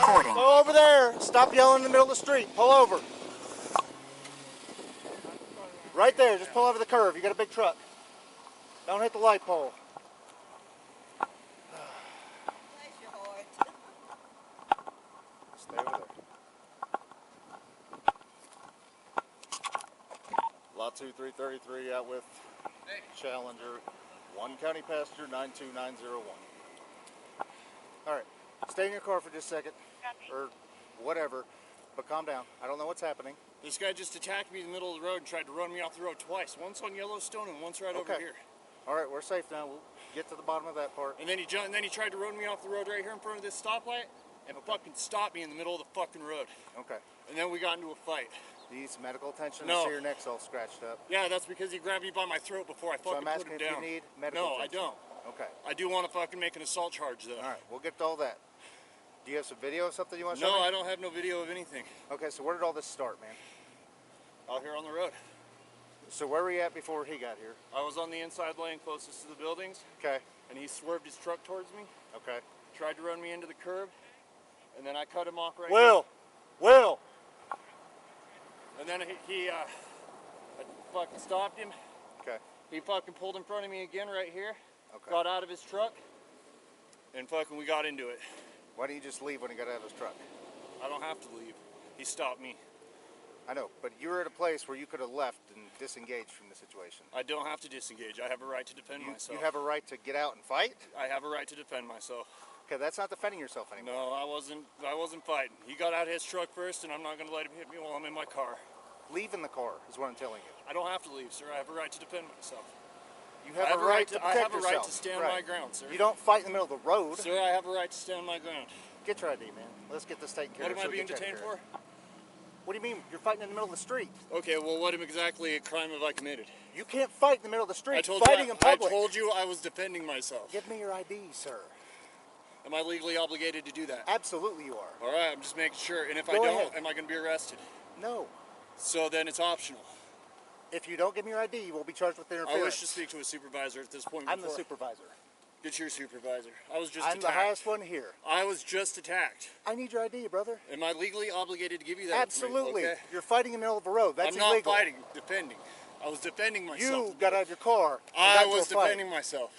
recording. Go over there. Stop yelling in the middle of the street. Pull over. Right there. Just pull over the curve. You got a big truck. Don't hit the light pole. Stay over there. Lot 2333 out with Challenger. 1 county passenger 92901. Alright. Stay in your car for just a second. Or whatever. But calm down. I don't know what's happening. This guy just attacked me in the middle of the road and tried to run me off the road twice. Once on Yellowstone and once right over here. Alright, we're safe now. We'll get to the bottom of that part. And then he tried to run me off the road right here in front of this stoplight and fucking stopped me in the middle of the fucking road. Okay. And then we got into a fight. You need some medical attention? No. I see your neck's all scratched up. Yeah, that's because he grabbed me by my throat before I fucking put him down. So I'm asking if you need medical attention. No, I don't. Okay. I do want to fucking make an assault charge though. Alright, we'll get to all that. Do you have some video of something you want to show me? No, I don't have no video of anything. Okay, so where did all this start, man? Out here on the road. So where were you at before he got here? I was on the inside lane closest to the buildings. Okay. And he swerved his truck towards me. Okay. Tried to run me into the curb. And then I cut him off right Will! And then I fucking stopped him. Okay. He fucking pulled in front of me again right here. Okay. Got out of his truck. And fucking we got into it. Why didn't you just leave when he got out of his truck? I don't have to leave. He stopped me. I know, but you were at a place where you could have left and disengaged from the situation. I don't have to disengage. I have a right to defend myself. You have a right to get out and fight? I have a right to defend myself. Okay, that's not defending yourself anymore. No, I wasn't fighting. He got out of his truck first, and I'm not going to let him hit me while I'm in my car. Leave in the car is what I'm telling you. I don't have to leave, sir. I have a right to defend myself. You have a right to protect yourself. I have a right to stand my ground, sir. You don't fight in the middle of the road. Sir, I have a right to stand my ground. Get your ID, man. Let's get this taken care of. What am I being detained for? What do you mean? You're fighting in the middle of the street. Okay, well, what exactly a crime have I committed? You can't fight in the middle of the street. In public. I told you I was defending myself. Give me your ID, sir. Am I legally obligated to do that? Absolutely you are. All right, I'm just making sure. And if I Go don't, ahead. am I going to be arrested? No. So then it's optional. If you don't give me your ID, you will be charged with interference. I wish to speak to a supervisor at this point. I'm the supervisor. Get your supervisor. I was just attacked. I'm the highest one here. I was just attacked. I need your ID, brother. Am I legally obligated to give you that? Absolutely. Okay. You're fighting in the middle of a road. That's illegal. I'm not fighting, defending. I was defending myself. You got out of your car. I was defending myself.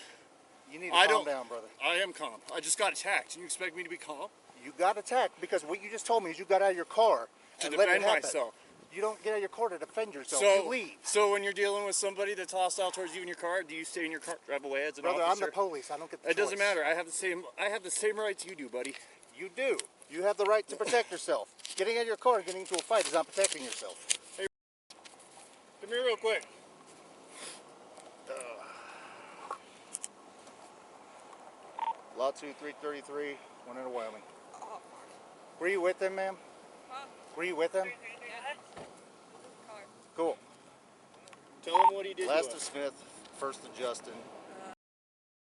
You need to calm down, brother. I am calm. I just got attacked. You expect me to be calm? You got attacked because what you just told me is you got out of your car to defend myself. You don't get out of your car to defend yourself. So, you leave. So when you're dealing with somebody that's hostile towards you in your car, do you stay in your car, drive away as an officer? Brother, I'm the police. I don't get the choice. It doesn't matter. I have the same rights you do, buddy. You do. You have the right to protect yourself. Getting out of your car and getting into a fight is not protecting yourself. Hey, come here real quick. Lot 2333, went into Wyoming. Were you with them, ma'am? Huh? Were you with them? Cool. Tell him what he did. Last to Smith, first to Justin.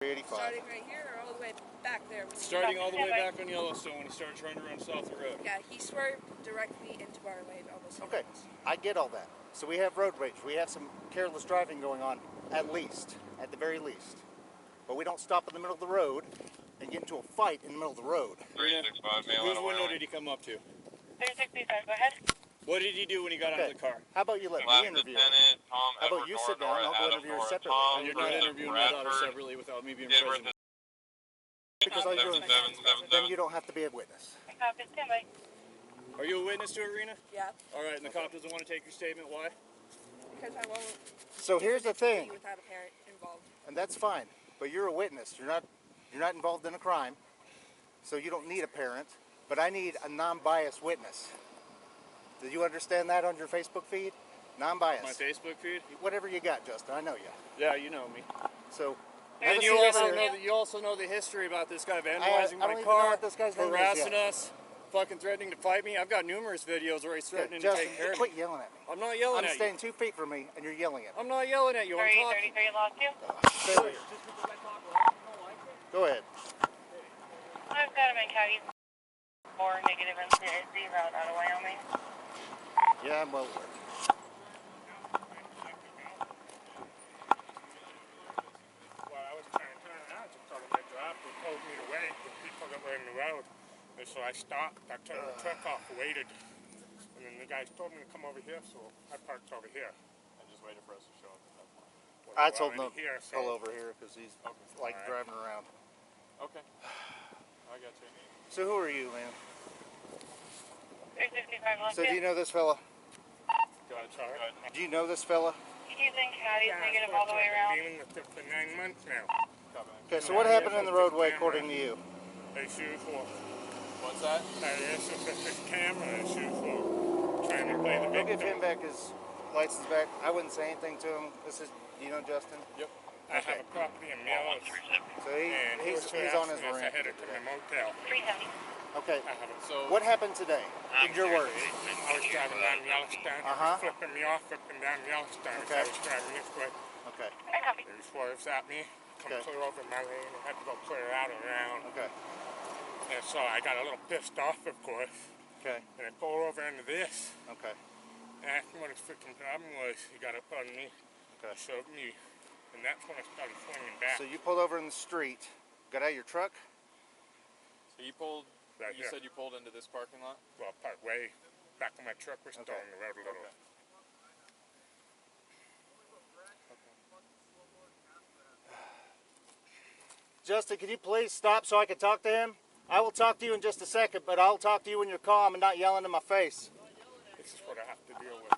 385. Starting right here or all the way back there? Starting all the way back on Yellowstone when he started trying to run south the road. Yeah, he swerved directly into our lane almost. Okay, I get all that. So we have road rage. We have some careless driving going on, at the very least. But we don't stop in the middle of the road and get into a fight in the middle of the road. 365 mail. Whose window did he come up to? 365, go ahead. What did he do when he got out of the car? How about you let me interview him? How about you sit down and I'll go interview her separately? You're not interviewing my daughter separately without me being present. Because all you're doing, then you don't have to be a witness. Are you a witness to it, Rena? Yeah. All right, and the cop doesn't want to take your statement. Why? Because I won't. So here's the thing. Without a parent involved. And that's fine, but you're a witness. You're not involved in a crime, so you don't need a parent. But I need a non-biased witness. Did you understand that on your Facebook feed? Non-biased. My Facebook feed? Whatever you got, Justin. I know you. Yeah, you know me. So. And you also know the history about this guy vandalizing my car, harassing us, fucking threatening to fight me. I've got numerous videos where he's threatening to take care of me. Quit yelling at me. I'm not yelling at you. I'm staying 2 feet from me, and you're yelling at me. I'm not yelling at you. I'm talking. 33 lost you. Stay over here. Go ahead. I've got him in Caddy. 4 negative and 0 out of Wyoming. Yeah, I'm well aware. And so I stopped, I turned the truck off, waited, and then the guys told me to come over here, so I parked over here. And just waited for us to show up at that point. I told him to Here, so pull over here because he's like driving around. Okay. I got you. So who are you, man? 365 So do you know this fella? Go ahead, sorry. Do you know this fella? He's in Caddy, negative all the way around. I've been with them for 9 months now. Okay, so what happened in the roadway according to you? As usual. What's that? This is this camera, as usual. Trying to play the Go victim. give him back his license back. I wouldn't say anything to him. This is, you know Justin? Yep. I have a property in Millis. So And he's on his I rant. headed to my motel. 370. Okay, I have a So what happened today? In your words. I was driving down Yellowstone. He was flipping me off, flipping down Yellowstone. Okay. I was driving this way. Okay, I copy. He swerves at me, come Okay. clear over my lane. I had to go clear out around. okay, And so I got a little pissed off, of course. okay, And I pulled over into this. okay, Asked him what his freaking problem was. He got up on me. okay. Showed me. And that's when I started swinging back. So you pulled over in the street, got out of your truck? you pulled. Right You here. said you pulled into this parking lot. Well, part way back of my truck was still Okay. on the road a little. Okay. Justin, can you please stop so I can talk to him? I will talk to you in just a second, but I'll talk to you when you're calm and not yelling in my face. This is what I have to deal with.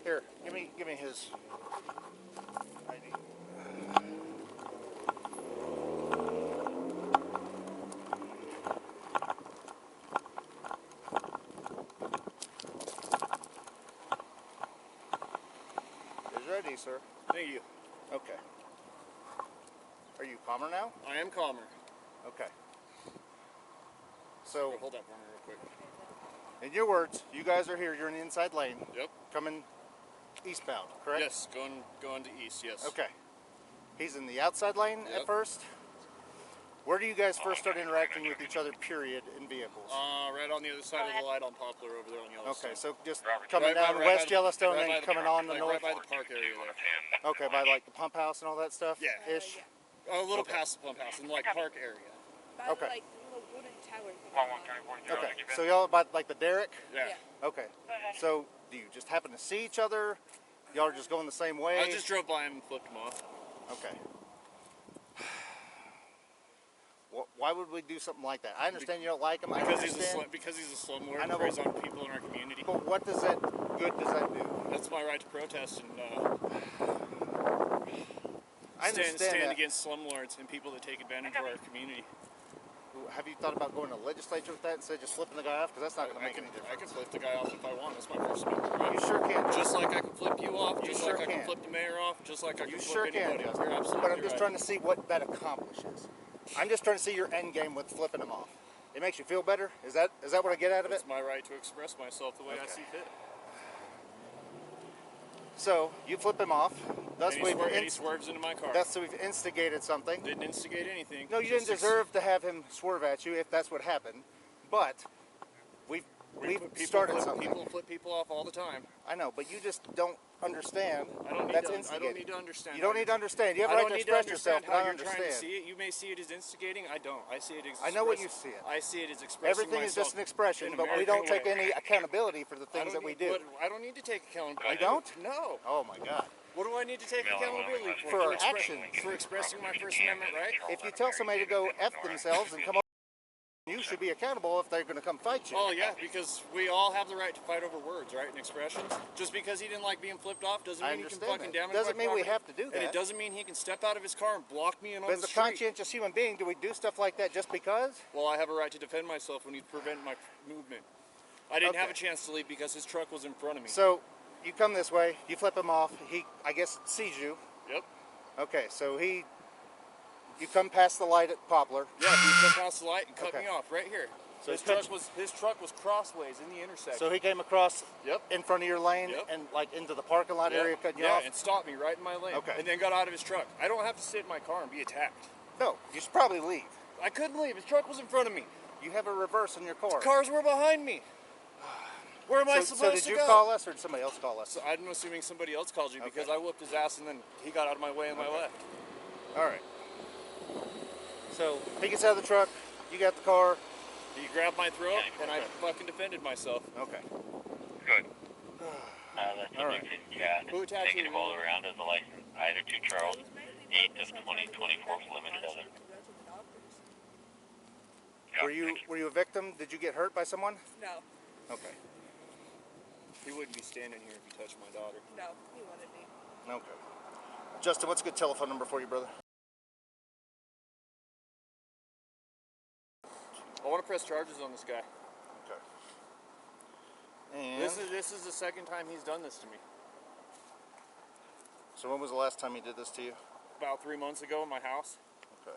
Here, give me his ID. He's ready, sir. Thank you. Okay. Are you calmer now? I am calmer. Okay. So, Hold that for me real quick. in your words, you guys are here. You're in the inside lane, Yep. coming eastbound, correct? Yes. Going to east. Yes. Okay. He's in the outside lane at Yep. first. Where do you guys first start interacting with each other, period, in vehicles? Right on the other side of the light on Poplar over there on Yellowstone. Okay, so just coming down right West by Yellowstone right and by then the coming park, on the like north. right by the park area there. Okay, by like the pump house and all that stuff? Yeah. Ish? A little past the pump house in like park area. By Okay. like the little wooden tower thing. Okay, so y'all by like the derrick? Yeah. Yeah. Okay, so do you just happen to see each other? Y'all are just going the same way? I just drove by him and flipped him off. Okay. Why would we do something like that? I understand you don't like him. Because I he's understand. because he's a slumlord. I know, Preys on people in our community. But what does that good does that do? That's my right to protest and I understand stand that. against slumlords and people that take advantage of our community. Have you thought about going to the legislature with that instead of just flipping the guy off? Because that's not going to I make can any difference. I can flip the guy off if I want. That's my First Amendment right. You sure can. Just like I can flip you off, You just sure like I can can. flip the mayor off, just like I can You flip sure can, anybody. Justin. You're absolutely But I'm just right. trying to see what that accomplishes. I'm just trying to see your end game with flipping them off. It makes you feel better? Is that what I get out of it? It's my right to express myself the way I Okay. see fit. So you flip him off. Thus And he swerves into my car. we've instigated something. Didn't instigate anything. No, you didn't Just deserve to have him swerve at you if that's what happened. But we've started something. People flip people off all the time. I know, but you just don't understand. I don't need that's to. I instigating. don't need to understand. You don't need to understand. You have a I right don't to need express to yourself, understand but how I you're understand. trying to see it. You may see it as instigating. I don't. I see it as. I know what you see it. I see it as expressing Everything is myself just an expression, in but we American don't take way. any accountability for the I things don't that we need- do. but I don't need to take accountability. You don't? No. Oh my God. What do I need to take accountability for? For our expre- actions. For expressing my First Amendment right? If you tell somebody to go F themselves and come up, you should be accountable if they're going to come fight you. Oh yeah, because we all have the right to fight over words, right, and expressions. Just because he didn't like being flipped off doesn't I mean he can understand fucking that. damage Doesn't my mean we property. have to do And that. it doesn't mean he can step out of his car and block me in on But as the a street. conscientious human being, do we do stuff like that just because? Well, I have a right to defend myself when he prevent my movement. I didn't have Okay. a chance to leave because his truck was in front of me. So you come this way, you flip him off. He, I guess, sees you. Yep. Okay, so you come past the light at Poplar. Yeah, he come past the light and cut Okay. me off right here. So his he cut truck was crossways in the intersection. So he came across Yep. in front of your lane Yep. and like into the parking lot area, cutting you yeah, off. and stopped me right in my lane. Okay. And then got out of his truck. I don't have to sit in my car and be attacked. No, you should probably leave. I couldn't leave. His truck was in front of me. You have a reverse in your car. Cars were behind me. Where am I So supposed did to you go? call us or did somebody else call us? So I'm assuming somebody else called you because Okay. I whooped his ass and then he got out of my way and my left. All right. So he gets out of the truck. You got the car. he grabbed my throat, and I fucking defended myself. Okay. Good. All right. Who attacked you? All around as a license, either to Charles, 8th of 2024, limited other. Were you a victim? Did you get hurt by someone? No. Okay. He wouldn't be standing here if he touched my daughter. No, he wanted me. Okay. Justin, what's a good telephone number for you, brother? I want to press charges on this guy. Okay. And This is the second time he's done this to me. so when was the last time he did this to you? About 3 months ago in my house. Okay.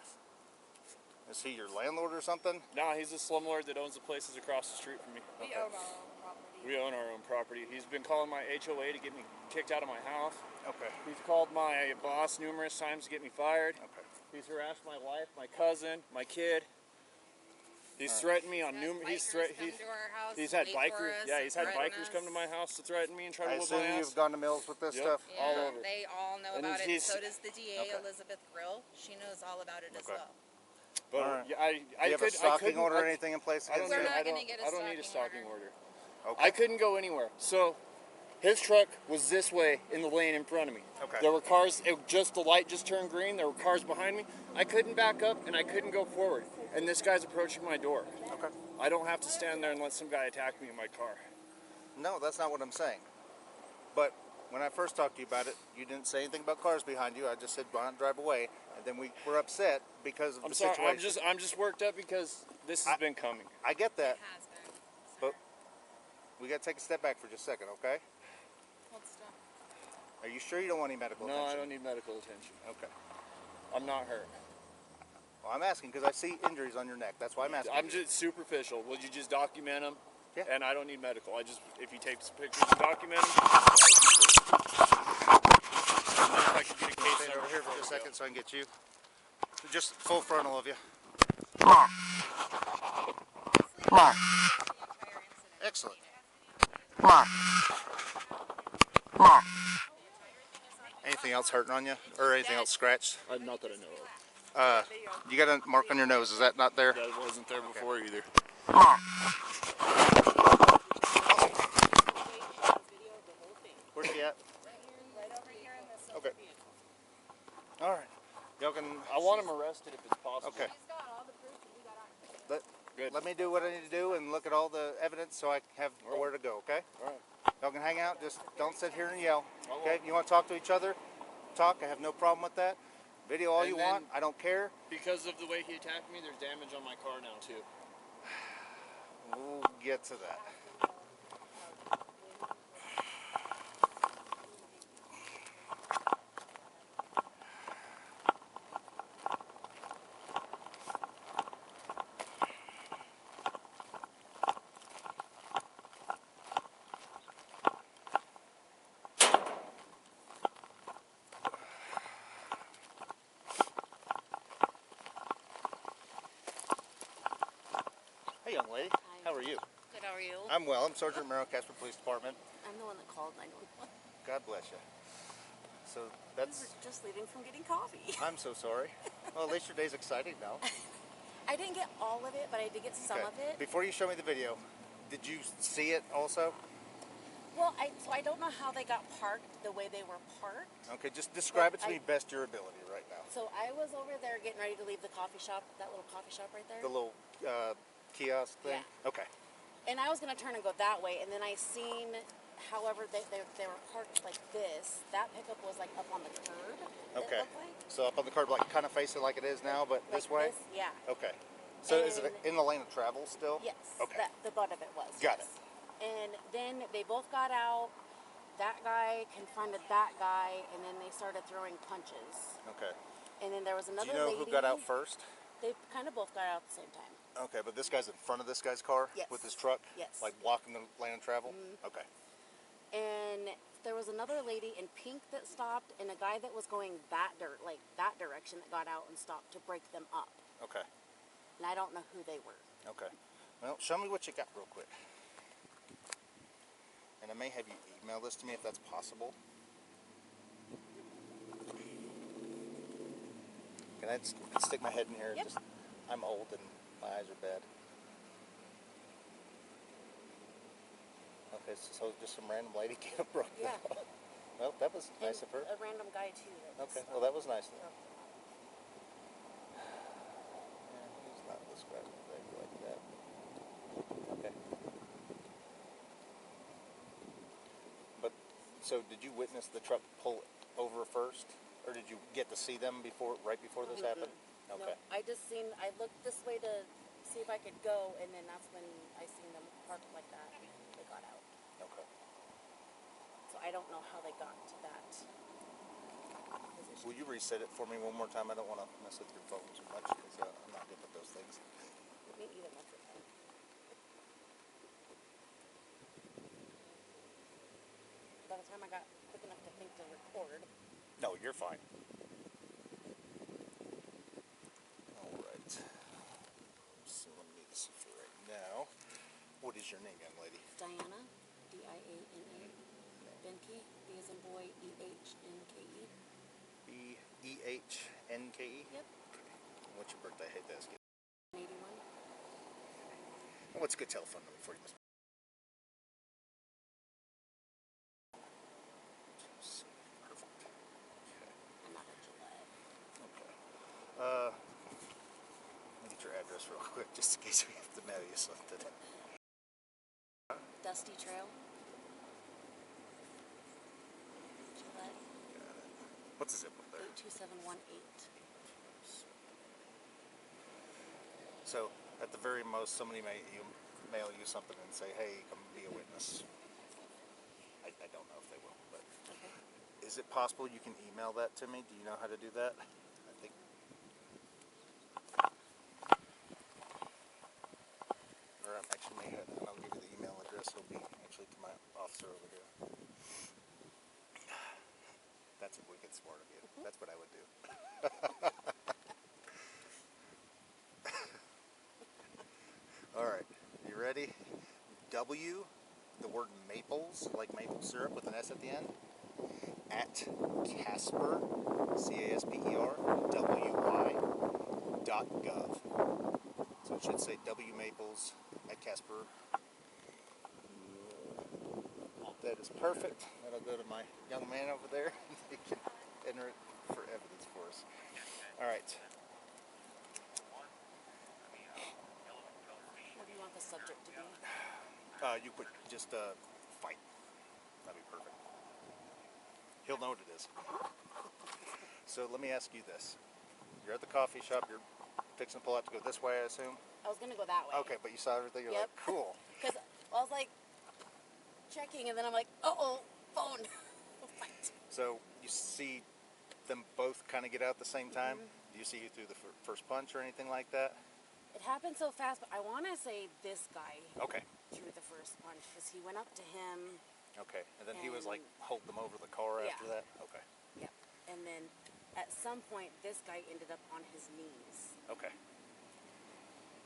Is he your landlord or something? Nah, he's a slumlord that owns the places across the street from me. We own our own property. We own our own property. He's been calling my HOA to get me kicked out of my house. Okay. He's called my boss numerous times to get me fired. Okay. He's harassed my wife, my cousin, my kid. He's threatened me on numerous. He's had bikers. Yeah, he's had bikers come to my house to threaten me and try to I whoop my assume ass. you've gone to Mills with this stuff? Yeah, all over. they all know And about it. he's- So does the DA, Okay. Elizabeth Grill. She knows all about it as Okay. well. But All right. yeah, Do you have a stalking order or anything in place I don't, against We're you? not I gonna don't, get a I don't need a stalking stalking order. Okay. I couldn't go anywhere. So his truck was this way in the lane in front of me. Okay. There were cars, the light just turned green. There were cars behind me. I couldn't back up and I couldn't go forward. And this guy's approaching my door. Okay. I don't have to stand there and let some guy attack me in my car. No, that's not what I'm saying. But when I first talked to you about it, you didn't say anything about cars behind you. I just said, "Why not drive away?" And then we were upset because of I'm the sorry. situation. I'm just worked up because this has been coming. I get that, It has been. but we got to take a step back for just a second, okay? Hold still. Are you sure you don't want any medical No, attention? I don't need medical attention. Okay. I'm not hurt. Well, I'm asking because I see injuries on your neck. That's why I'm asking. I'm you. just superficial. Would you just document them? Yeah. And I don't need medical. If you take some pictures and document them, I could get a case Stand number over here for before just a we second so I can get you. Just full frontal of you. Excellent. Anything else hurting on you? Or anything else scratched? go. Not that I know of. You got a mark on your nose. Is that not there? That wasn't there before either. Where's she at? Okay. All right. Y'all can. I want him arrested if it's possible. Okay. Let, Good. let me do what I need to do and look at all the evidence so I have where to go, okay? All right. Y'all can hang out. Just don't sit here and yell. Okay? You want to talk to each other? Talk. I have no problem with that. Video all And you then- want. I don't care. Because of the way he attacked me, there's damage on my car now too. We'll get to that. Hey, young lady. How are you? Good, how are you? I'm well. I'm Sergeant Remero, Casper Police Department. I'm the one that called 911. God bless you. So We that's. were just leaving from getting coffee. I'm so sorry. Well, at least your day's exciting now. I didn't get all of it, but I did get some of it. Before you show me the video, did you see it also? Well, I don't know how they got parked the way they were parked. Okay, just describe it to But me best your ability right now. So I was over there getting ready to leave the coffee shop, that little coffee shop right there. The little kiosk thing? Yeah. Okay. And I was going to turn and go that way, and then I seen, however, they were parked like this. That pickup was like up on the curb, Okay. it looked like. So up on the curb, like kind of face it like it is now, but this way? Yeah. Okay. So is it And- in the lane of travel still? Yes. Okay. The butt of it was. Got yes. And then they both got out. That guy confronted that guy, and then they started throwing punches. Okay. And then there was Do another you know lady. who got out first? They kind of both got out at the same time. Okay, but this guy's in front of this guy's car? Yes. With his truck? Yes. Like blocking the lane of travel? Okay. And there was another lady in pink that stopped, and a guy that was going that direction that got out and stopped to break them up. Okay. And I don't know who they were. Okay. Well, show me what you got real quick. And I may have you email this to me if that's possible. Can I stick my head in here? Yep. Just I'm old and my eyes are bad. Okay, so just some random lady came up broke Yeah. down. Well, that was nice of her. A random guy too. Okay, well that was nice of her. Yeah, he's not describing the baby like that. Okay. But, so did you witness the truck pull over first? Or did you get to see them right before this happened? Okay. No, I looked this way to see if I could go, and then that's when I seen them parked like that. They got out. Okay. So I don't know how they got to that position. Will you reset it for me one more time? I don't want to mess with your phone too much because I'm not good with those things. Me either, most of the time. By the time I got quick enough to think to record. No, you're fine. All right. So let me see for right now. What is your name, young lady? Diana, D-I-A-N-A. Benke, B as in boy, E-H-N-K-E. B-E-H-N-K-E? Yep. Okay. What's your birthday? I hate to ask you. 81. And what's a good telephone number for you, Miss? Perfect. Okay. I'm not a Gillette. Okay. Let me get your address real quick, just in case we have to mail you something. Dusty Trail. Gillette. Got it. What's the zip up there? 82718. So, at the very most, somebody may mail you something and say, hey, come be a witness. I don't know if they will, but... Okay. Is it possible you can email that to me? Do you know how to do that? I think... Or I actually may have, and I'll give you the email address. It'll be actually to my officer over here. That's a wicked smart of you. That's what I would do. Alright, you ready? W, the word maples, like maple syrup with an S at the end, at Casper, C-A-S-P-E-R, W-Y.gov. So it should say W Maples at Casper. That is perfect. That'll go to my young man over there. He can enter it for evidence for us. Alright. What do you want the subject to be? You put just fight. That'd be perfect. He'll know what it is. So let me ask you this. You're at the coffee shop, you're fixing to pull out to go this way, I assume? I was going to go that way. Okay, but you saw everything, you're Yep. like, cool. Because I was like checking, and then I'm like, uh-oh, phone. Fight. So you see them both kind of get out at the same time? Do you see you through the first punch or anything like that? It happened so fast, but I want to say this guy Okay. threw the first punch because he went up to him. Okay, and then he was like holding them over the car after that? Okay. Yep. And then at some point, this guy ended up on his knees. Okay.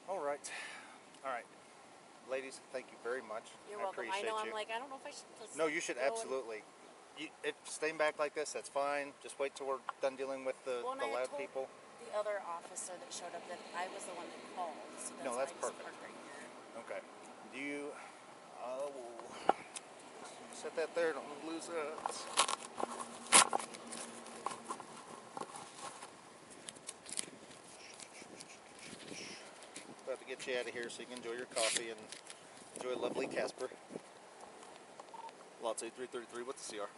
All right. All right. Ladies, thank you very much. You're I welcome. appreciate I know. you. I'm like, I don't know if I should just No, you should go and- absolutely. Staying back like this, that's fine. Just wait till we're done dealing with the Well, and I loud told people. the other officer that showed up that I was the one that called. So that's No, that's why I just perfect. parked right here. Okay. Do you... set that there. Don't lose that. About to get you out of here so you can enjoy your coffee and enjoy lovely Casper. Lot 333. What's the CR?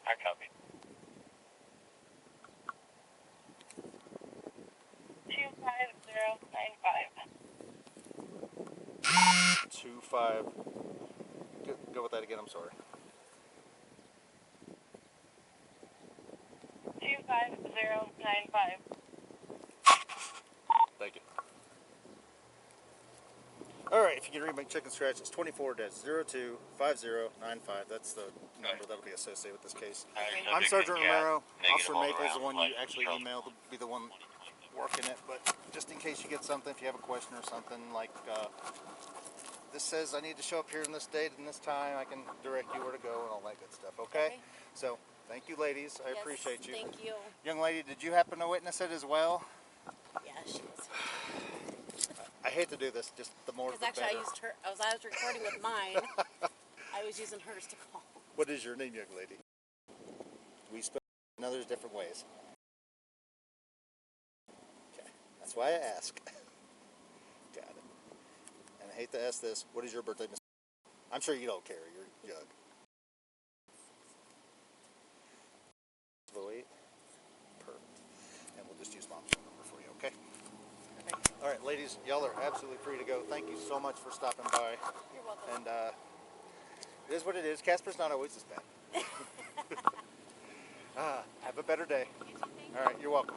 I copy. 25095. 25. Go with that again. I'm sorry. 25095. Thank you. Alright, if you can read my chicken scratch, it's 24-025095. That's the number that'll be associated with this case. I'm Sergeant Remero. Officer Maples, the one you actually emailed, will be the one working it, but just in case you get something, if you have a question or something, like this says I need to show up here in this date and this time, I can direct you where to go and all that good stuff, okay? So, thank you ladies, I appreciate you. Thank you. Young lady, did you happen to witness it as well? Yeah, she was. I hate to do this, just the more the Because better. actually I used her, I was recording with mine. I was using hers to call. What is your name, young lady? We spell in others different ways. Okay, that's why I ask. Got it. And I hate to ask this, what is your birthday, Miss? I'm sure you don't care, you're young. 08? Perfect. And we'll just use mom's phone number for you, okay? All right, ladies, y'all are absolutely free to go. Thank you so much for stopping by. You're welcome. And it is what it is. Casper's not always this bad. Have a better day. All right, you're welcome.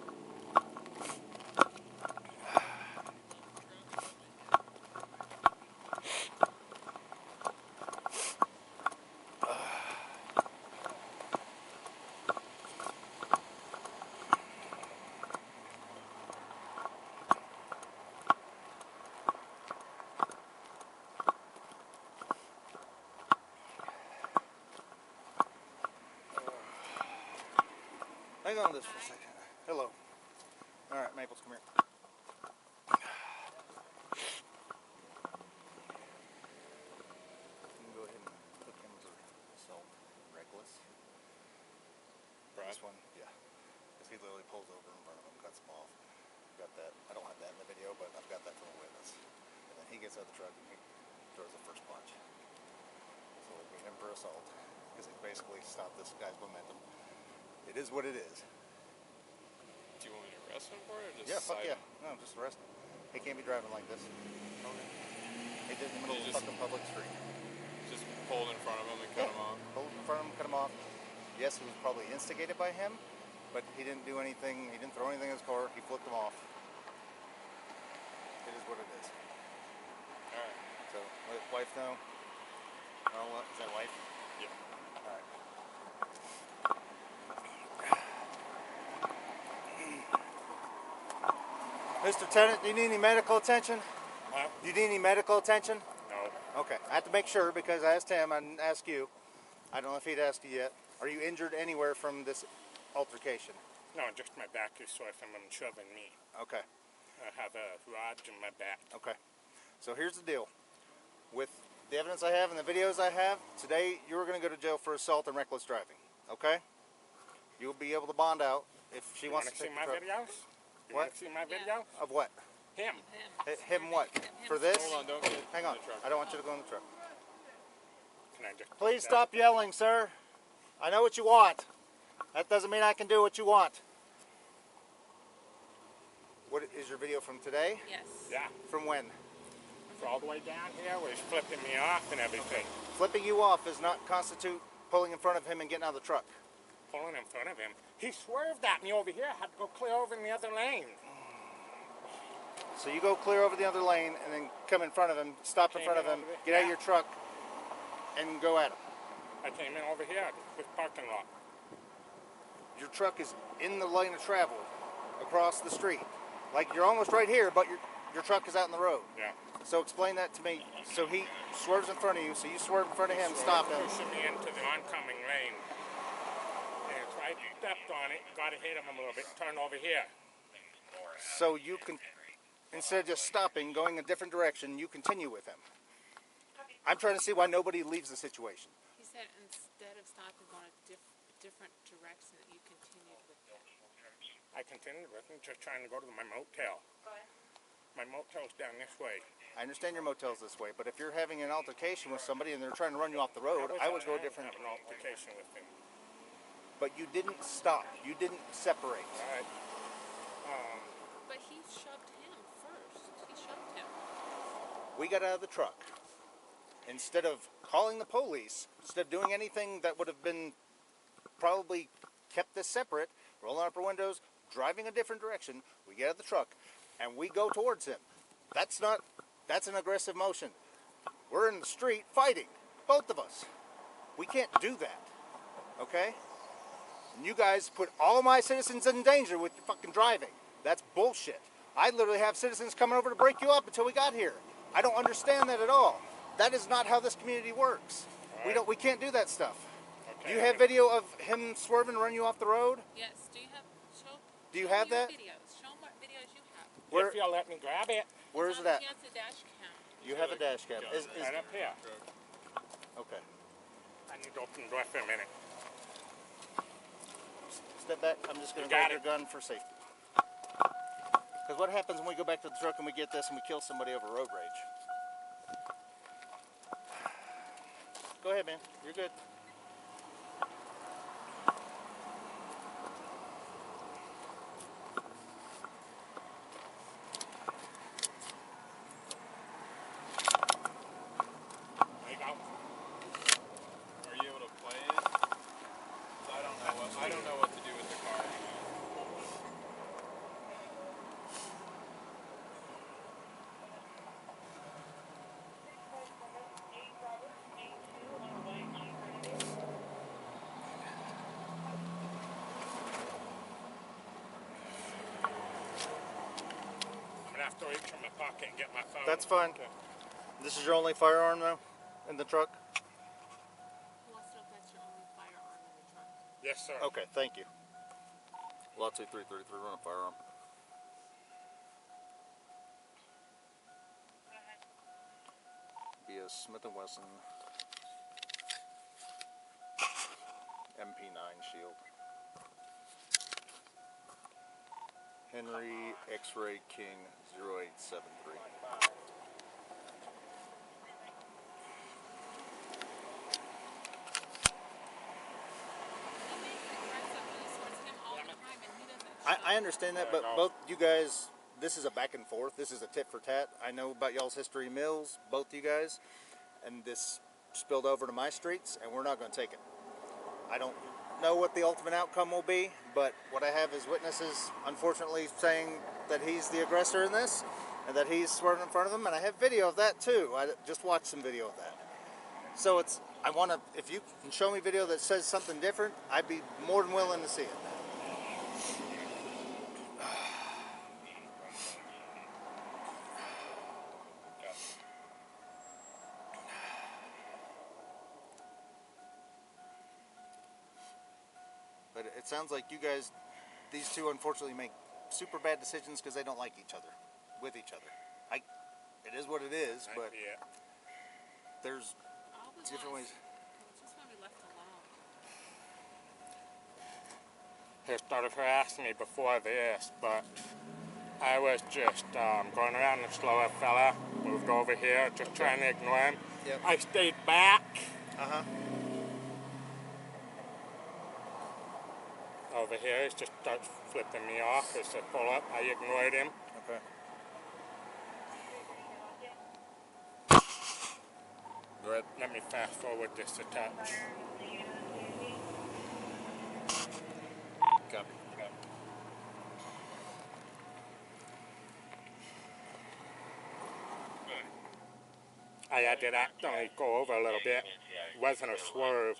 Hang on this for a second. Hello. All right, Maples, come here. You can go ahead and hook him for assault, reckless. This one, yeah. Because he literally pulls over in front of him, cuts him off. I've got that. I don't have that in the video, but I've got that from a witness. And then he gets out of the truck and he throws the first punch. So we beat him for assault because he basically stopped this guy's momentum. It is what it is. Do you want me to arrest him for it, or just Yeah, fuck cite yeah. him? No, just arrest him. He can't be driving like this. Okay. He did it in the middle of the fucking public street. Just pulled in front of him and cut him off. Pulled in front of him, cut him off. Yes, it was probably instigated by him, but he didn't do anything. He didn't throw anything in his car. He flipped him off. It is what it is. Alright. So, let wife know. Oh, is that wife? Yeah. Alright. Mr. Tennant, do you need any medical attention? What? Do you need any medical attention? No. Okay, I have to make sure because I asked him, I didn't ask you. I don't know if he'd asked you yet. Are you injured anywhere from this altercation? No, just my back is sore from him shoving me. Okay, I have a rod in my back. okay. So here's the deal. With the evidence I have and the videos I have, today you're going to go to jail for assault and reckless driving. Okay? You'll be able to bond out if she You wants want to to see take my the truck. videos? You What? want to see my video? Of what? Him. Him what? For this? Hold on, don't get Hang in on. the truck. I don't want you to go in the truck. Can I just Please stop yelling, sir. I know what you want. That doesn't mean I can do what you want. What is your video from today? Yes. Yeah. From when? It's all the way down here where he's flipping me off and everything. Flipping you off does not constitute pulling in front of him and getting out of the truck. Pulling in front of him. He swerved at me over here. I had to go clear over in the other lane. So you go clear over the other lane and then come in front of him, stop in Came front of in him, over there. get out of Yeah. your truck, and go at him. I came in over here, this parking lot. Your truck is in the lane of travel across the street. Like you're almost right here, but your truck is out in the road. Yeah. So explain that to me. So he swerves in front of you, so you swerve in front of him, stop him. Pushing me into the oncoming lane. And so I stepped on it, got to hit him a little bit, turned over here. So you can, instead of just stopping, going a different direction, you continue with him. I'm trying to see why nobody leaves the situation. He said instead of stopping, going a different direction, that you continued with that. I continued with him, just trying to go to my motel. My motel's down this way. I understand your motel's this way, but if you're having an altercation with somebody and they're trying to run you off the road, I would go a different. Have an altercation with him. But you didn't stop. You didn't separate. All right. But he shoved him first. He shoved him. We got out of the truck. Instead of calling the police, instead of doing anything that would have been probably kept this separate, rolling up our windows, driving a different direction, we get out of the truck and we go towards him. That's an aggressive motion. We're in the street fighting, both of us. We can't do that, okay? And you guys put all my citizens in danger with your fucking driving. That's bullshit. I literally have citizens coming over to break you up until we got here. I don't understand that at all. That is not how this community works. Right. We can't do that stuff. Okay. Do you have video of him swerving and running you off the road? Yes. Do you have your that? Videos. Show them what videos you have. Where, if you'll let me grab it. where is it at? He has a dash cam. You have a dash cam. Right up here. Okay. I need to open the door for a minute. Step back. I'm just going to got grab your gun for safety. Because what happens when we go back to the truck and we get this and we kill somebody over road rage? Go ahead, man. You're good. There you go. Are you able to play it? I don't know what to do with the car anymore. I'm gonna have to reach in my pocket and get my phone. That's fine. Okay. This is your only firearm, though, in the truck? Who wants to know if that's your only firearm in the truck? Yes, sir. Okay, thank you. Lot 2333, run a firearm. Be a Smith & Wesson MP9 shield. Henry X-Ray King 0873. I understand that, but both you guys, this is a back and forth. This is a tit for tat. I know about y'all's history mills, both you guys, and this spilled over to my streets, and we're not going to take it. I don't know what the ultimate outcome will be, but what I have is witnesses, unfortunately, saying that he's the aggressor in this, and that he's swerving in front of them, and I have video of that too. I just watched some video of that. So it's, I want to, if you can show me video that says something different, I'd be more than willing to see it. But it sounds like you guys, these two unfortunately make super bad decisions because they don't like each other, with each other. It is what it is, but Yeah. there's different ways. Just want to be left alone. He started harassing me before this, but I was just going around the slower fella, moved over here, just trying to ignore him. Yep. I stayed back. Uh-huh. Over here, he just starts flipping me off. He said, pull up. I ignored him. Okay. Good. Let me fast forward this a touch. Copy. I had to accidentally go over a little bit. It wasn't a swerve.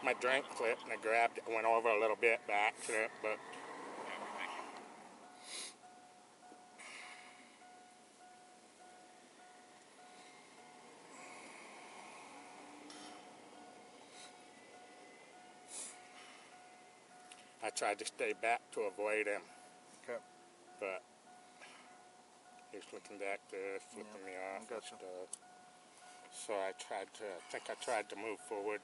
My drink slipped and I grabbed it and went over a little bit by accident, but I tried to stay back to avoid him. Okay. But he's looking back there, flipping me off and gotcha. stuff. So I think I tried to move forward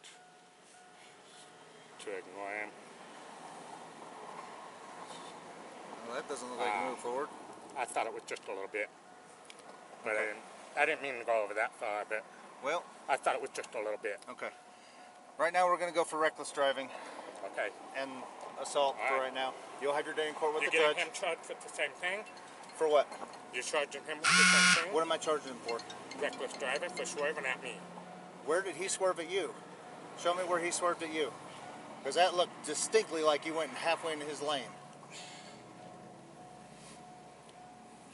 to ignore him. Well, that doesn't look like a move forward. I thought it was just a little bit. But I didn't mean to go over that far, but Well, I thought it was just a little bit. okay. Right now we're going to go for reckless driving Okay. and assault for All right. right now. You'll have your day in court with You're the getting judge. him charged with the same thing? For what? You're charging him with the same thing? What am I charging him for? Reckless driving for swerving at me. Where did he swerve at you? Show me where he swerved at you. Because that looked distinctly like you went halfway into his lane.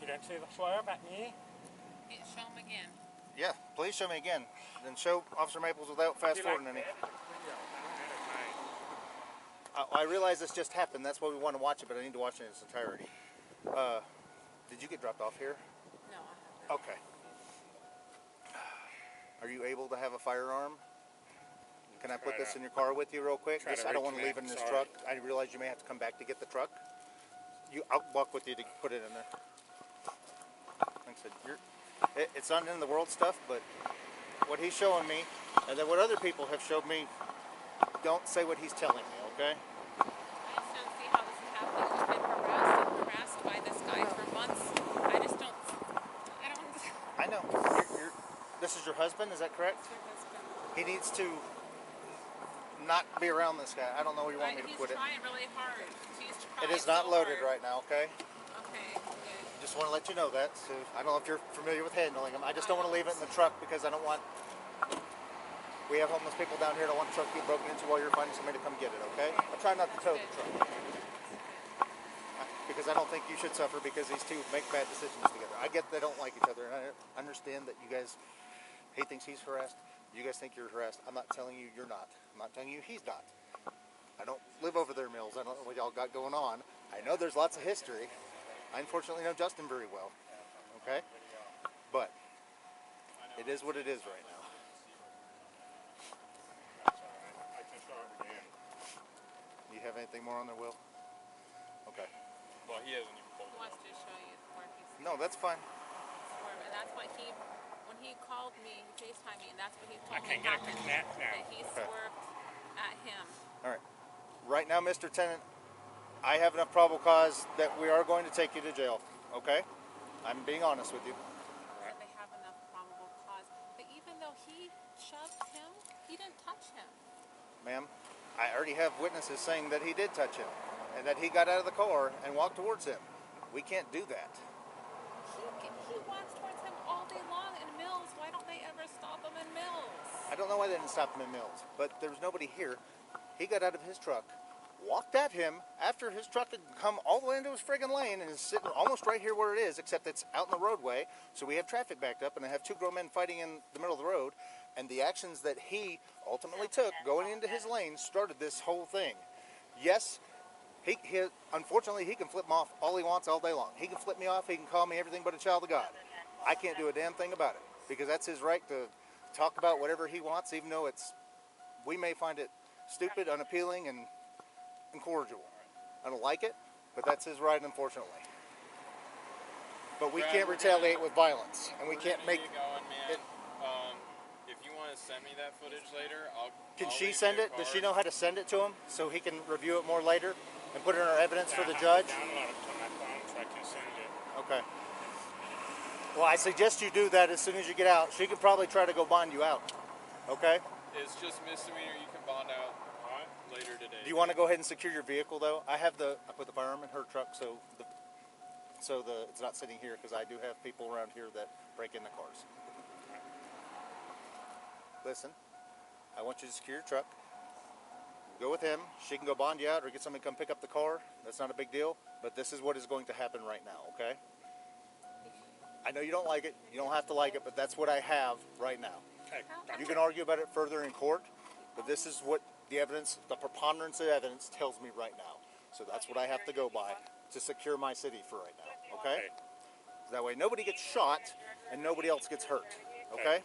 You didn't see the swerve at me? Yeah, show him again. Yeah, please show me again. Then show Officer Maples without fast You like forwarding any. that? I realize this just happened. That's why we want to watch it, but I need to watch it in its entirety. Did you get dropped off here? No, I haven't. Okay. Are you able to have a firearm? Can I put this in your car with you real quick? I don't want to leave it in this truck. I realize you may have to come back to get the truck. I'll walk with you to put it in there. Like I said, it's not in the world stuff, but what he's showing me, and then what other people have showed me, don't say what he's telling me, okay? I just don't see how this is happening. We've been harassed by this guy for months. I just don't. I know. This is your husband, is that correct? Your husband. He needs to not be around this guy. I don't know where you want me to put it. He's trying really hard. It is not loaded right now, okay? Okay, good. Just want to let you know that. So I don't know if you're familiar with handling them. I just don't want to leave it in the truck because I don't want... We have homeless people down here that want the truck to get broken into while you're finding somebody to come get it, okay? I'll try not to tow the truck. Because I don't think you should suffer because these two make bad decisions together. I get they don't like each other, and I understand that you guys... He thinks he's harassed. You guys think you're harassed. I'm not telling you you're not. I'm not telling you he's not. I don't live over there, Mills. I don't know what y'all got going on. I know there's lots of history. I unfortunately know Justin very well. Okay? But it is what it is right now. I can show it again. You have anything more on there, Will? Okay. Well, he hasn't even pulled He it wants up. to show you where he's No, that's fine. swerving. And that's what when he called me, he FaceTimed me, and that's what he told I me can't get it to happened. connect now. That he swerved at him. All right. Right now, Mr. Tennant, I have enough probable cause that we are going to take you to jail. Okay? I'm being honest with you. That they have enough probable cause. But even though he shoved him, he didn't touch him. Ma'am, I already have witnesses saying that he did touch him and that he got out of the car and walked towards him. We can't do that. He walks towards him all day long in Mills. Why don't they ever stop him in Mills? I don't know why they didn't stop him in Mills, but there was nobody here. He got out of his truck, walked at him after his truck had come all the way into his friggin' lane and is sitting almost right here where it is, except it's out in the roadway, so we have traffic backed up and I have two grown men fighting in the middle of the road, and the actions that he ultimately took going into his lane started this whole thing. Yes, he unfortunately he can flip me off all he wants all day long. He can flip me off, he can call me everything but a child of God. I can't do a damn thing about it because that's his right to talk about whatever he wants, even though we may find it stupid, unappealing, and incorrigible. I don't like it, but that's his right, unfortunately. But we can't retaliate with violence, and we can't make Going, man. it. If you want to send me that footage later, Can I'll she leave send you a it? Does card. she know how to send it to him so he can review it more later and put it in our evidence for the I judge? have to download it to my phone so I can send it. Okay. Well, I suggest you do that as soon as you get out. She could probably try to go bond you out. Okay? It's just misdemeanor. You can bond out later today. Do you want to go ahead and secure your vehicle, though? I put the firearm in her truck so it's not sitting here because I do have people around here that break in the cars. Listen, I want you to secure your truck. Go with him. She can go bond you out or get somebody to come pick up the car. That's not a big deal. But this is what is going to happen right now, okay? I know you don't like it. You don't have to like it, but that's what I have right now. Okay. You can argue about it further in court, but this is what the evidence, the preponderance of evidence tells me right now. So that's what I have to go by to secure my city for right now, okay? So that way nobody gets shot and nobody else gets hurt, okay?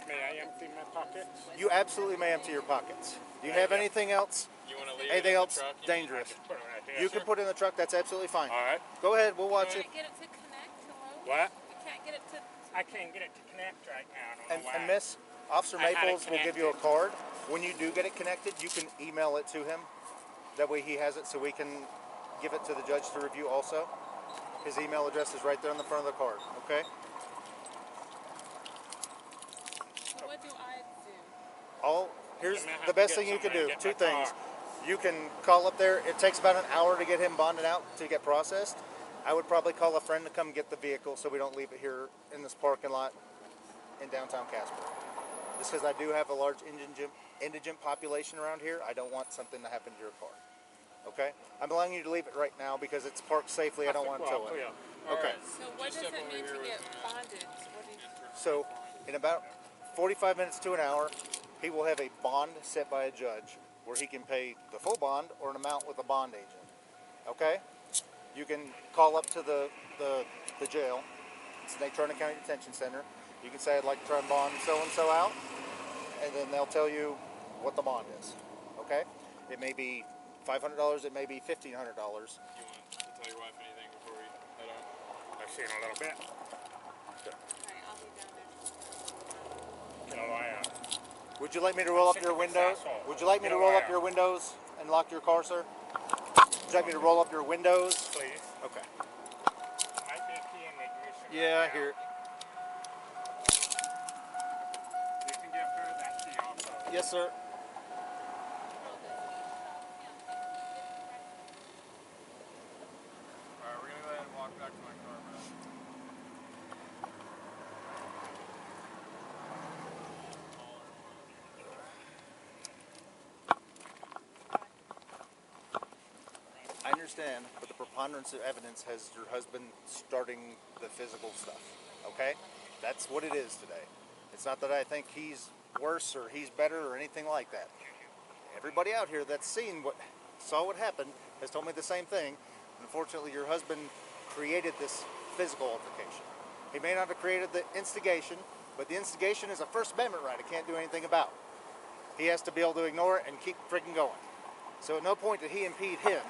May I empty my pockets? You absolutely may empty your pockets. Do you have anything else? You want to leave Anything it in else the truck? dangerous? Put it right here. You can put it in the truck, that's absolutely fine. All right. Go ahead, we'll watch it. Can't get it to connect. Hello? What? You can't get it to. I can't get it to connect right now. I don't know why. And Miss, Officer I had it Maples will give you a connected. card. When you do get it connected, you can email it to him. That way he has it so we can give it to the judge to review also. His email address is right there on the front of the card, okay? So what do I do? Here's I'm gonna have the to best get thing you can somebody do. to get Two my things. car. You can call up there. It takes about an hour to get him bonded out to get processed. I would probably call a friend to come get the vehicle so we don't leave it here in this parking lot in downtown Casper. Just because I do have a large indigent population around here, I don't want something to happen to your car. Okay? I'm allowing you to leave it right now because it's parked safely. I don't want to tow it. Okay. So what does it mean to get bonded? What do you... So in about 45 minutes to an hour, he will have a bond set by a judge where he can pay the full bond or an amount with a bond agent. Okay? You can call up to the jail. It's the Turner County Detention Center. You can say, I'd like to try and bond so-and-so out, and then they'll tell you what the bond is. Okay? It may be $500, it may be $1,500. You want to tell your wife anything before we head out? I've seen a little bit. Alright, I'll be down there. You know, Would you like me to roll up your windows? Would you like me to roll up your windows and lock your car, sir? Would you like me to roll up your windows? please. Okay. Might be a key in the ignition. Yeah, I hear it. You can give her that key also. Yes, sir. Alright, we're gonna go ahead and walk back to my car, man. I understand, but the preponderance of evidence has your husband starting the physical stuff. Okay? That's what it is today. It's not that I think he's worse or he's better or anything like that. Everybody out here that's saw what happened has told me the same thing. Unfortunately, your husband created this physical altercation. He may not have created the instigation, but the instigation is a First Amendment right. I can't do anything about. He has to be able to ignore it and keep freaking going. So at no point did he impede him.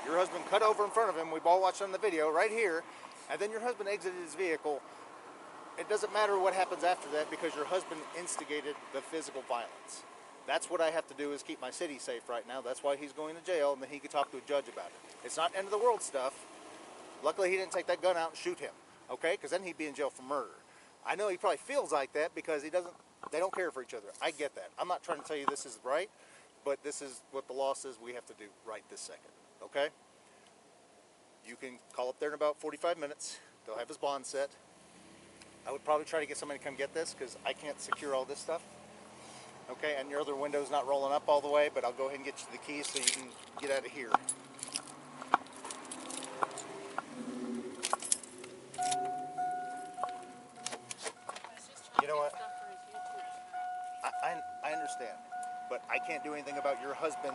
Your husband cut over in front of him. We've all watched on the video right here. And then your husband exited his vehicle. It doesn't matter what happens after that because your husband instigated the physical violence. That's what I have to do is keep my city safe right now. That's why he's going to jail, and then he could talk to a judge about it. It's not end of the world stuff. Luckily, he didn't take that gun out and shoot him, okay? Because then he'd be in jail for murder. I know he probably feels like that because they don't care for each other. I get that. I'm not trying to tell you this is right, but this is what the law says we have to do right this second, okay? You can call up there in about 45 minutes. They'll have his bond set. I would probably try to get somebody to come get this because I can't secure all this stuff. Okay, and your other window's not rolling up all the way, but I'll go ahead and get you the keys so you can get out of here. You know what? I understand, but I can't do anything about your husband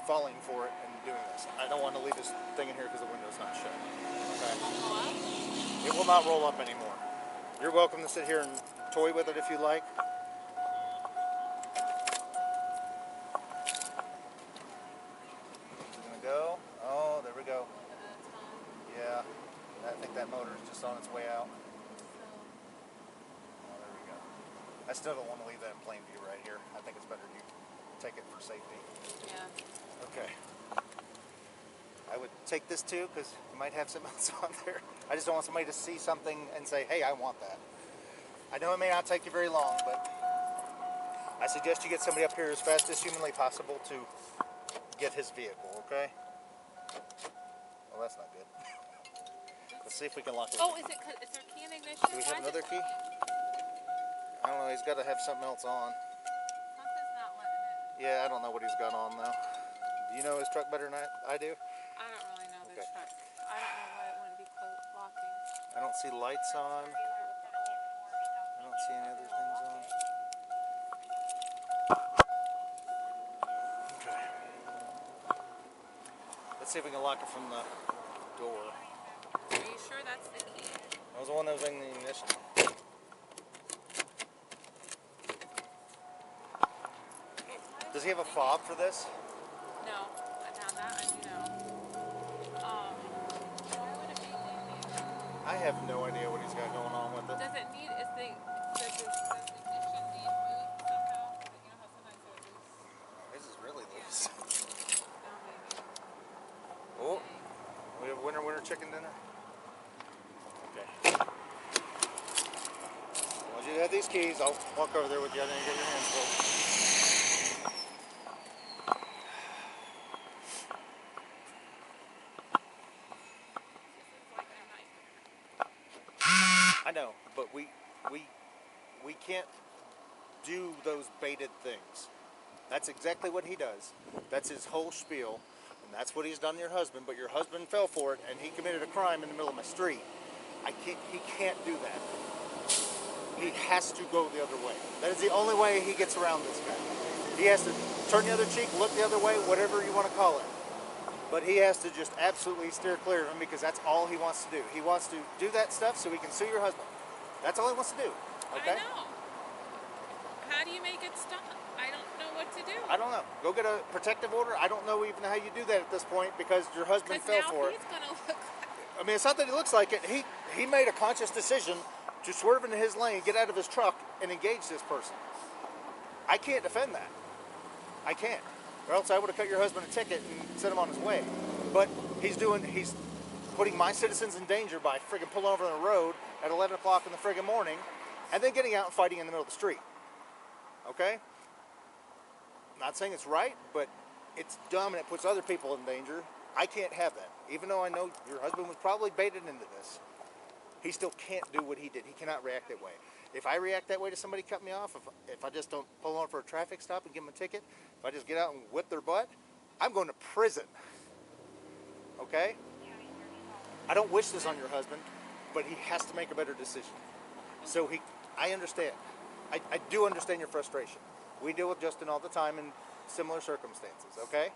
falling for it and doing this. I don't want to leave this thing in here because the window's not shut. Okay? It will not roll up anymore. You're welcome to sit here and toy with it if you like. Go. Oh, there we go. Yeah, I think that motor is just on its way out. Oh, there we go. I still don't want to leave that in plain view right here. I think it's better you take it for safety. Yeah. Okay. I would take this too because you might have something else on there. I just don't want somebody to see something and say, hey, I want that. I know it may not take you very long, but I suggest you get somebody up here as fast as humanly possible to get his vehicle, okay? Well, that's not good. Let's see if we can lock it. Oh, is there key in ignition? Do we have another key? I don't know, he's got to have something else on. Something's not letting it. Yeah, I don't know what he's got on though. Do you know his truck better than I do? I don't really know the Okay. truck. I don't know why it wouldn't be locking. I don't see lights on. I don't see any other things on. Okay. Let's see if we can lock it from the door. Are you sure that's the key? That was the one that was in the ignition. Does he have a fob for this? No. Now that I do know. Why would it be leaving? I have no idea what he's got going on with it. Does it need, does the ignition need boot somehow? You know how sometimes they're loose? This is really loose. No, maybe. Oh, we have winter chicken dinner. Okay. Once you have these keys, I'll walk over there with you and get your hands full. I know, but we can't do those baited things. That's exactly what he does. That's his whole spiel, and that's what he's done to your husband. But your husband fell for it, and he committed a crime in the middle of my street. He can't do that. He has to go the other way. That is the only way he gets around this guy. He has to turn the other cheek, look the other way, whatever you want to call it. But he has to just absolutely steer clear of him because that's all he wants to do. He wants to do that stuff so he can sue your husband. That's all he wants to do. Okay? I know. How do you make it stop? I don't know what to do. I don't know. Go get a protective order. I don't know even how you do that at this point because your husband fell for it. He's gonna look like... I mean, it's not that he looks like it. He made a conscious decision to swerve into his lane, get out of his truck, and engage this person. I can't defend that. I can't. Or else I would have cut your husband a ticket and sent him on his way. But he's putting my citizens in danger by friggin' pulling over on the road at 11 o'clock in the friggin' morning and then getting out and fighting in the middle of the street. Okay? Not saying it's right, but it's dumb and it puts other people in danger. I can't have that. Even though I know your husband was probably baited into this, he still can't do what he did. He cannot react that way. If I react that way to somebody cut me off, if I just don't pull on for a traffic stop and give them a ticket, if I just get out and whip their butt, I'm going to prison. Okay? I don't wish this on your husband, but he has to make a better decision. So I understand. I do understand your frustration. We deal with Justin all the time in similar circumstances, okay?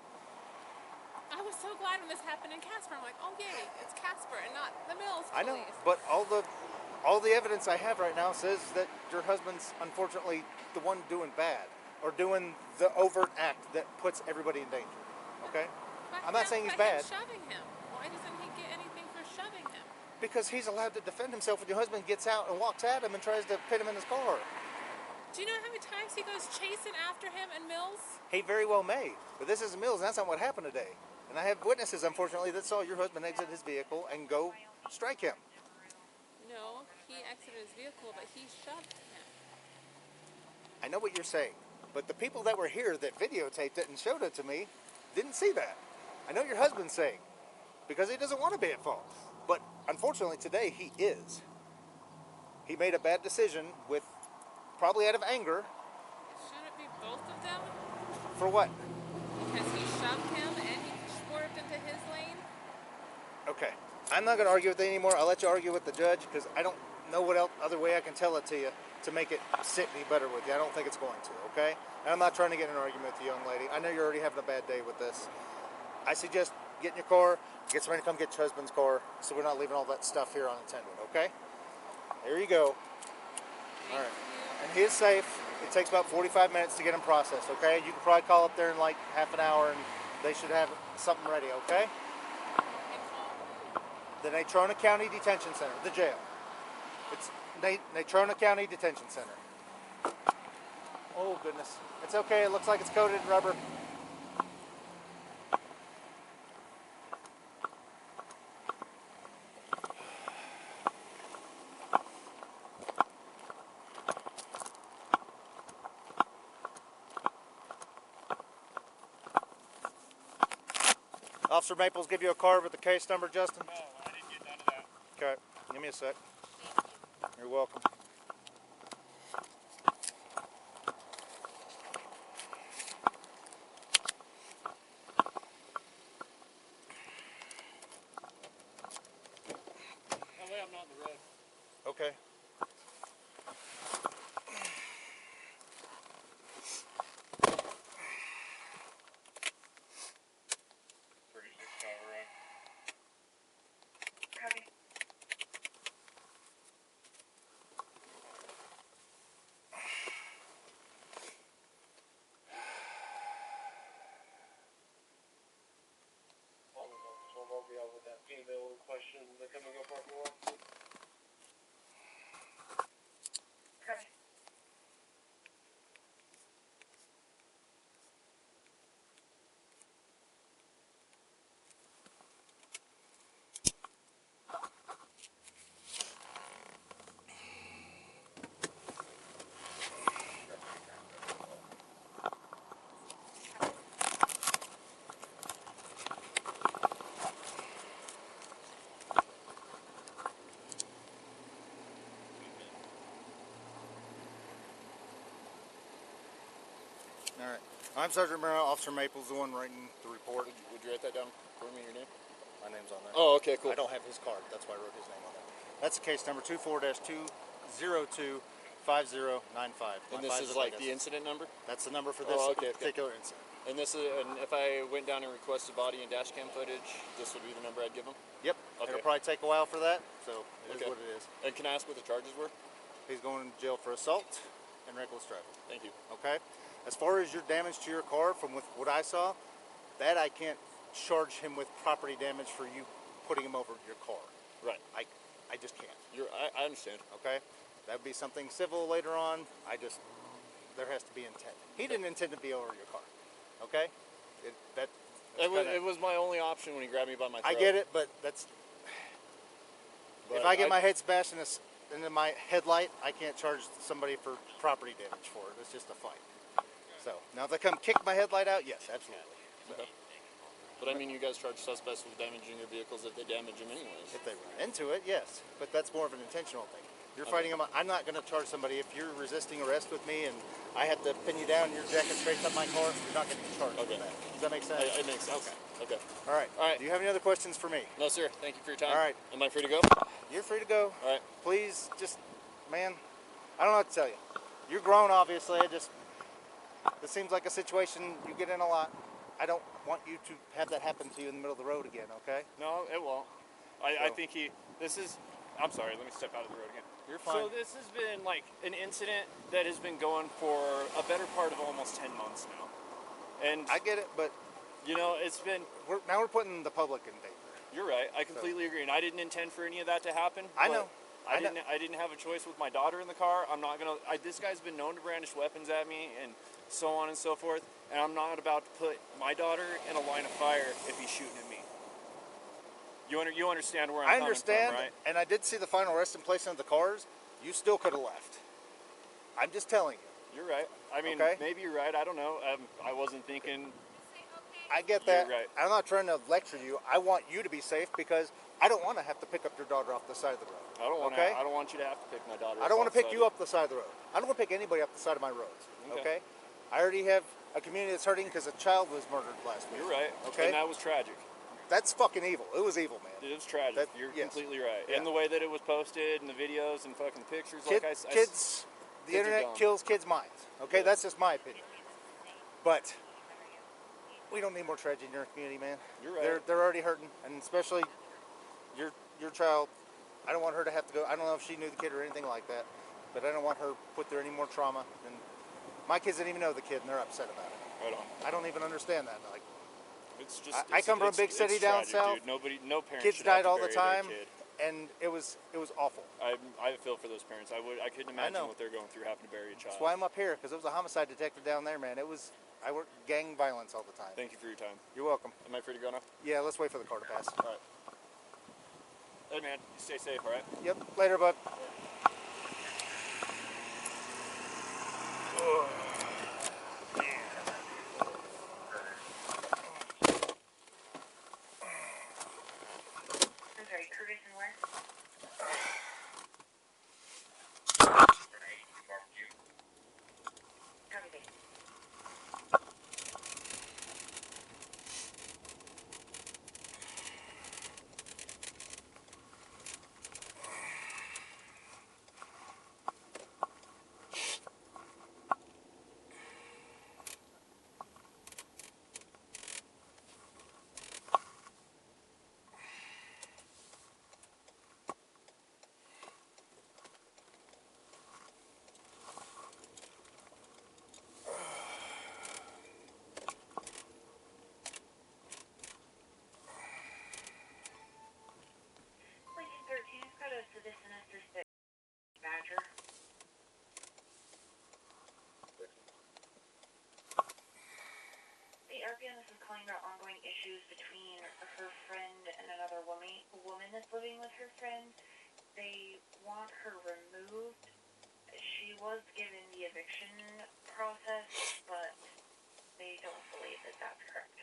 I was so glad when this happened in Casper. I'm like, oh yay, it's Casper and not the Mills police. I know, but all the evidence I have right now says that your husband's unfortunately the one doing bad or doing the overt act that puts everybody in danger, okay? I'm not saying he's bad. Shoving him. Why doesn't he get anything for shoving him? Because he's allowed to defend himself when your husband gets out and walks at him and tries to pit him in his car. Do you know how many times he goes chasing after him in Mills? He very well may, but this is Mills, and that's not what happened today. And I have witnesses, unfortunately, that saw your husband exit his vehicle and go strike him. No, he exited his vehicle, but he shoved him. I know what you're saying, but the people that were here that videotaped it and showed it to me didn't see that. I know your husband's saying, because he doesn't want to be at fault. But unfortunately today, he is. He made a bad decision with, probably out of anger. Should it be both of them? For what? Because he shoved him and he swerved into his lane? Okay. I'm not going to argue with it anymore. I'll let you argue with the judge because I don't know what other way I can tell it to you to make it sit any better with you. I don't think it's going to, okay? And I'm not trying to get in an argument with you, young lady. I know you're already having a bad day with this. I suggest get in your car, get somebody to come get your husband's car so we're not leaving all that stuff here unattended, okay? There you go. All right. And he is safe. It takes about 45 minutes to get him processed, okay? You can probably call up there in like half an hour and they should have something ready, okay? The Natrona County Detention Center, the jail. It's Natrona County Detention Center. Oh, goodness. It's okay. It looks like it's coated in rubber. Officer Maples give you a card with the case number, Justin? No, I didn't get none of that. Okay, give me a sec. You're welcome. That way I'm not in the road. Okay. Copy. With that female in question, they're coming up on more. Copy. All right. I'm Sergeant Remero, Officer Maples, the one writing the report. Would you write that down for me, your name? My name's on there. Oh, okay, cool. I don't have his card. That's why I wrote his name on there. That's case number 24-202-5 5095. And this is like the incident number? That's the number for this particular incident. And this is, and if I went down and requested body and dash cam footage, this would be the number I'd give them? Yep. Okay. It'll probably take a while for that, so it is what it is. And can I ask what the charges were? He's going to jail for assault and reckless driving. Thank you. Okay? As far as your damage to your car, from what I saw, that I can't charge him with property damage for you putting him over your car. Right. I just can't. I understand. Okay? That would be something civil later on. There has to be intent. He didn't intend to be over your car. Okay? It was my only option when he grabbed me by my throat. I get it, but that's... if I get my head smashed into my headlight, I can't charge somebody for property damage for it. It's just a fight. So, now if they come kick my headlight out, yes, absolutely. So, but I mean, you guys charge suspects with damaging their vehicles if they damage them anyways. if they run into it, yes. But that's more of an intentional thing. You're fighting them. I'm not going to charge somebody if you're resisting arrest with me and I have to pin you down, your jacket scrapes up my car, you're not going to get charged for that. Does that make sense? It makes sense. Okay. All right. Do you have any other questions for me? No, sir. Thank you for your time. All right. Am I free to go? You're free to go. All right. Please, just, man, I don't know what to tell you. You're grown, obviously. This seems like a situation you get in a lot. I don't want you to have that happen to you in the middle of the road again, okay? No, it won't. I think I'm sorry, let me step out of the road again. You're fine. So this has been like an incident that has been going for a better part of almost 10 months now. And I get it, but you know, it's been... Now we're putting the public in danger. You're right. I completely agree. And I didn't intend for any of that to happen. I know. I didn't have a choice with my daughter in the car. I'm not going to... This guy's been known to brandish weapons at me and so on and so forth. And I'm not about to put my daughter in a line of fire if he's shooting at me. You understand where I'm coming from, right? And I did see the final resting place of the cars. You still could have left. I'm just telling you. You're right. I mean, maybe you're right. I don't know. I wasn't thinking... I get that. You're right. I'm not trying to lecture you. I want you to be safe because I don't want to have to pick up your daughter off the side of the road. I don't want you to have to pick my daughter up. I don't want to pick you up the side of the road. I don't want to pick anybody up the side of my roads. Okay? I already have a community that's hurting because a child was murdered last week. You're right. Okay? And that was tragic. That's fucking evil. It was evil, man. It was tragic. You're completely right. Yeah. And the way that it was posted and the videos and fucking pictures, the internet kills kids' minds. Okay? That's just my opinion. But we don't need more tragedy in our community, man. You're right. They're already hurting, and especially your child. I don't want her to have to go. I don't know if she knew the kid or anything like that, but I don't want her put through any more trauma. And my kids didn't even know the kid, and they're upset about it. Right on. I don't even understand that. Like, it's just. I come from a big city down south. Dude. No parents. Kids died all the time, and it was awful. I feel for those parents. I couldn't imagine what they're going through having to bury a child. That's why I'm up here, because it was a homicide detective down there, man. I work gang violence all the time. Thank you for your time. You're welcome. Am I free to go now? Yeah, let's wait for the car to pass. All right. Hey, man, you stay safe, all right? Yep. Later, bud. This is calling about ongoing issues between her friend and another woman that's living with her friend. They want her removed. She was given the eviction process, but they don't believe that that's correct.